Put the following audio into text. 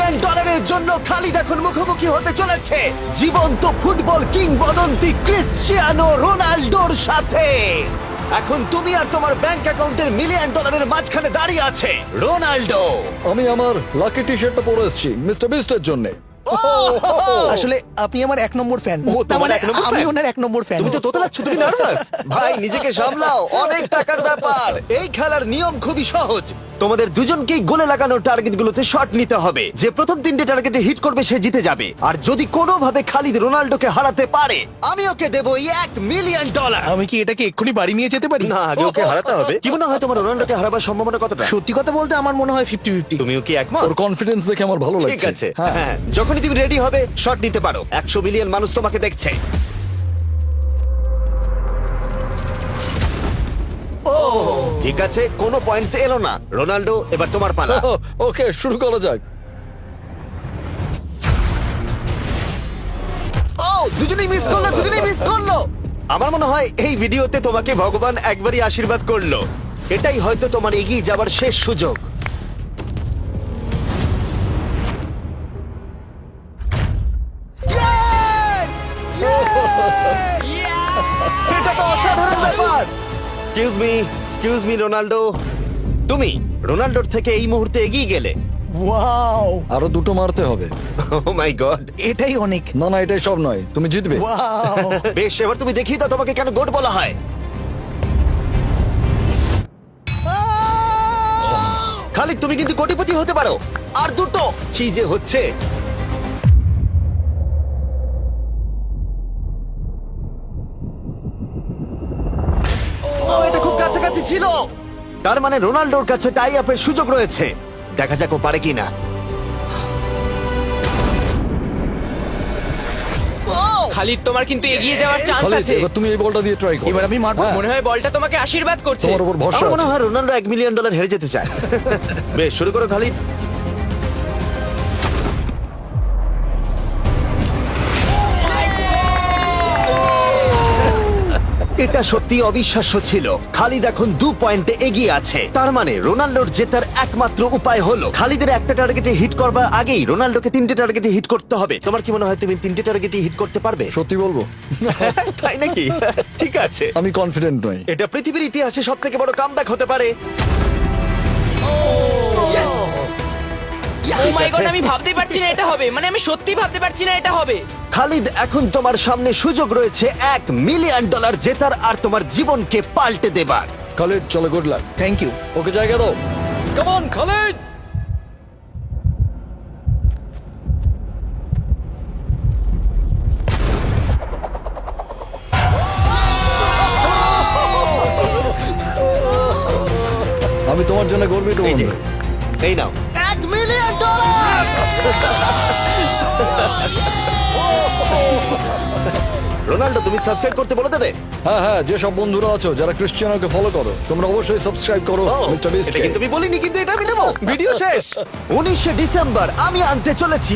Million ডলারের জন্য খালিদ এখন মুখোমুখি হতে চলেছে জীবন্ত ফুটবল কিংবদন্তি ক্রিশ্চিয়ানো রোনাল্ডোর সাথে। এখন তুমি আর তোমার ব্যাংক অ্যাকাউন্টের মিলিয়ন ডলারের মাঝখানে দাঁড়িয়ে আছে রোনাল্ডো। আমি আমার লাকি টি শার্টটা পরে এসেছি মিস্টার বিস্টের জন্য। আসলে আপনি আমার 1 নম্বর ফ্যান। ও, তার তোমার মানে 1 নম্বর আমি fan? ওনার 1 নম্বর ফ্যান। তুমি তো তোতলাচ্ছ, তুমি নার্ভাস। ভাই নিজেকে সামলাও, অনেক টাকার ব্যাপার। এই খেলার নিয়ম খুবই সহজ। তোমাদের দুজনকেই গোলে লাগানো টার্গেটগুলোতে শট নিতে হবে। যে প্রথম 3টে টার্গেটে হিট করবে সে জিতে যাবে। আর যদি কোনোভাবে খালিদ রোনাল্ডোকে হারাতে পারে আমি ওকে দেবো $1 মিলিয়ন। আমি কি এটাকে এক্ষুনি বাড়ি নিয়ে যেতে পারি? না, আগে ওকে হারাতে হবে। কি মনে হয় তোমার রোনাল্ডোকে হারাবার সম্ভাবনা কতটা? সত্যি কথা বলতে আমার মনে হয় 50-50। তুমিও কি একমত? ওর কনফিডেন্স দেখে আমার ভালো লাগছে। ঠিক আছে, হ্যাঁ হ্যাঁ, যখনই তুমি রেডি হবে শট নিতে পারো। 100 মিলিয়ন মানুষ তোমাকে দেখছে। ও ঠিক আছে, কোনো পয়েন্টস এলো না। রোনাল্ডো, এবার তোমার পালা। ওকে শুরু করা যাক। ও দুজনেই মিস করলো, দুজনেই মিস করলো। আমার মনে হয় এই ভিডিওতে তোমাকে ভগবান একবারই আশীর্বাদ করলো। এটাই হয়তো তোমার এগিয়ে যাবার শেষ সুযোগ। এটা তো অসাধারণ ব্যাপার। এক্সকিউজ মি রোনাল্ডো, তুমি রোনাল্ডোর থেকে এই মুহূর্তে এগিয়ে গেলে। ওয়াও, আরো দুটো মারতে হবে। ও মাই গড। এটাই অনেক। না না এটাই সব নয়, তুমি জিতবে। ওয়াও, বেশ, এবার তুমি দেখিয়ে দাও তোমাকে কেন গোট বলা হয়। খালিদ তুমি কিন্তু কোটিপতি হতে পারো। আর দুটো কি যে হচ্ছে। ও এটা খুব কাছাকাছি ছিল। তার মানে রোনাল্ডোর কাছে টাই আপের সুযোগ রয়েছে। দেখা যাক ও পারে কিনা। খালিদ তোমার কিন্তু এগিয়ে যাওয়ার চান্স খালিদ, আছে। এবার তুমি এই বলটা দিয়ে ট্রাই করো। এবার আমি মারবো। হ্যাঁ, মনে হয় বলটা তোমাকে আশীর্বাদ করছে। তোমার উপর ভরসা আমার মনে আছে। হয় রোনাল্ডো $1 মিলিয়ন হেরে যেতে চায়। বেশ, শুরু করো খালিদ। এটা সত্যি অবিশ্বাস্য ছিল। খালিদ এখন 2 পয়েন্টে এগিয়ে আছে। তার মানে রোনাল্ডোর জেতার একমাত্র উপায় হলো খালিদের একটা টার্গেটে হিট করবার আগেই রোনাল্ডোকে 3টে টার্গেটে হিট করতে হবে। তোমার কি মনে হয় তুমি 3টে টার্গেটে হিট করতে পারবে? সত্যি বলবো তাই নাকি? ঠিক আছে, আমি কনফিডেন্ট নই। এটা পৃথিবীর ইতিহাসে সবথেকে বড় কামব্যাক হতে পারে। ও মাই গড, আমি ভাবতেই পারছি না এটা হবে। মানে আমি সত্যি ভাবতে পারছি না এটা হবে। খালিদ, এখন তোমার সামনে সুযোগ রয়েছে $1 মিলিয়ন জেতার আর তোমার জীবনকে পাল্টে দেবার। খালিদ চলো, good luck. Thank you. Okay জায়গা দাও। Come on Khalid. আমি তোমার জন্য গর্বিত এই যে, বন্ধু। এই নাও $1 মিলিয়ন। রোনাল্ডো, তুমি সাবস্ক্রাইব করতে বলে দেবে? হ্যাঁ হ্যাঁ, যে সব বন্ধুরা আছো যারা ক্রিশ্চিয়ানোকে ফলো করো, তোমরা অবশ্যই সাবস্ক্রাইব করো ও, মিস্টার বিস্ট। এটা কিন্তু আমি বলিনি, কিন্তু এটা আমি নেবো। ভিডিও শেষ। 19শে ডিসেম্বর আমি আনতে চলেছি